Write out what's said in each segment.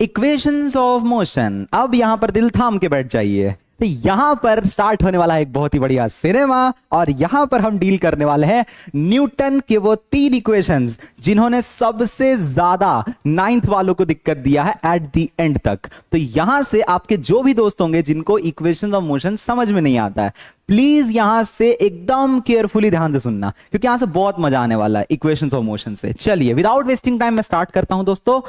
Equations of motion. अब यहां पर दिल थाम के बैठ जाइए, तो यहां पर स्टार्ट होने वाला है एक बहुत ही बढ़िया सिनेमा, और यहां पर हम डील करने वाले हैं न्यूटन के वो 3 इक्वेशंस जिन्होंने सबसे ज्यादा 9th वालों को दिक्कत दिया है एट द एंड तक। तो यहां से आपके जो भी दोस्त होंगे जिनको इक्वेशंस ऑफ मोशन समझ में नहीं आता है, प्लीज यहां से एकदम केयरफुली ध्यान से सुनना, क्योंकि यहां से बहुत मजा आने वाला है इक्वेशंस ऑफ मोशन से। चलिए विदाउट वेस्टिंग टाइम मैं स्टार्ट करता हूं दोस्तों।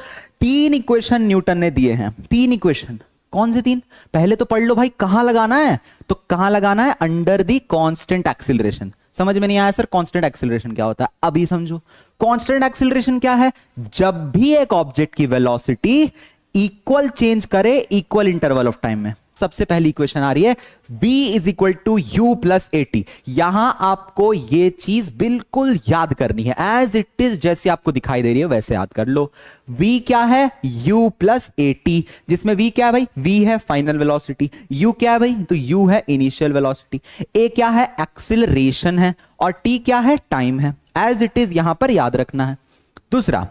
3 इक्वेशन न्यूटन ने दिए हैं, 3 इक्वेशन। कौन से 3? पहले तो पढ़ लो भाई, कहां लगाना है, तो कहां लगाना है, अंडर दी कांस्टेंट एक्सीलरेशन। समझ में नहीं आया सर कांस्टेंट एक्सीलरेशन क्या होता है? अभी समझो। कांस्टेंट एक्सीलरेशन क्या है? जब भी एक ऑब्जेक्ट की वेलोसिटी इक्वल चेंज करे इक्वल इंटरवल ऑफ टाइम में। सबसे पहली इक्वेशन आ रही है v is equal to u plus a t. यहां आपको यह चीज बिल्कुल याद करनी है, एज इट इज जैसे आपको दिखाई दे रही है वैसे याद कर लो। v क्या है? u प्लस एटी, जिसमें v क्या है भाई? v है फाइनल वेलोसिटी। u क्या है भाई? तो u है इनिशियल वेलोसिटी। a क्या है? एक्सीलरेशन है। और t क्या है? टाइम है। एज इट इज यहां पर याद रखना है। दूसरा,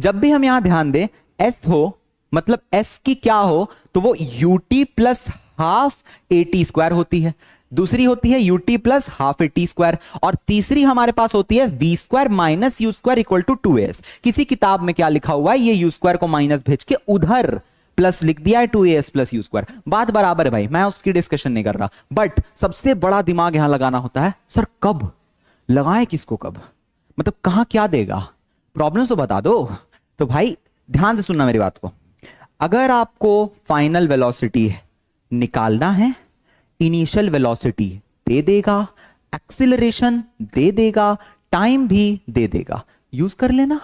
जब भी हम यहां ध्यान दें, s हो मतलब s की क्या हो, तो वो ut plus half a t square होती है। दूसरी होती है ut plus half a t square. और तीसरी हमारे पास होती है v square minus u square equal to 2as। किसी किताब में क्या लिखा हुआ है, ये यू स्क्वायर को माइनस भेज के उधर प्लस लिख दिया है 2as प्लस यू स्क्वायर। बात बराबर है भाई, मैं उसकी डिस्कशन नहीं कर रहा, बट सबसे बड़ा दिमाग यहां लगाना होता है, सर कब लगाएं, किसको कब, मतलब कहां क्या देगा, प्रॉब्लम तो बता दो। तो भाई ध्यान से सुनना मेरी बात को। अगर आपको फाइनल वेलोसिटी निकालना है, इनिशियल वेलोसिटी दे देगा, एक्सीलरेशन दे देगा, टाइम भी दे देगा, यूज कर लेना।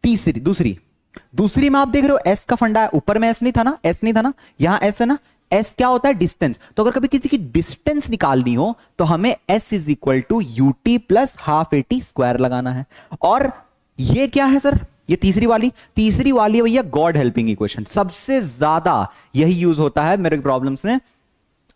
दूसरी में आप देख रहे हो एस का फंडा है, ऊपर में एस नहीं था ना, एस नहीं था ना, यहां एस है ना। एस क्या होता है? डिस्टेंस। तो अगर कभी किसी की डिस्टेंस निकालनी हो तो हमें s is equal to u t plus half a t square लगाना है। और ये क्या है सर? ये तीसरी वाली है भैया गॉड हेल्पिंग इक्वेशन। सबसे ज्यादा यही यूज होता है मेरे प्रॉब्लम्स में।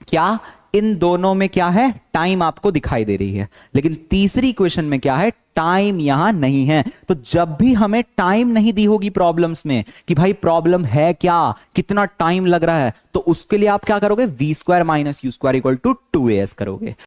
क्या इन दोनों में क्या है? टाइम आपको दिखाई दे रही है, लेकिन तीसरी इक्वेशन में क्या है? टाइम यहां नहीं है। तो जब भी हमें टाइम नहीं दी होगी प्रॉब्लम्स में कि भाई प्रॉब्लम है क्या, कितना टाइम लग रहा है, तो उसके लिए आप क्या करोगे? v square minus u square equal to 2as करोगे।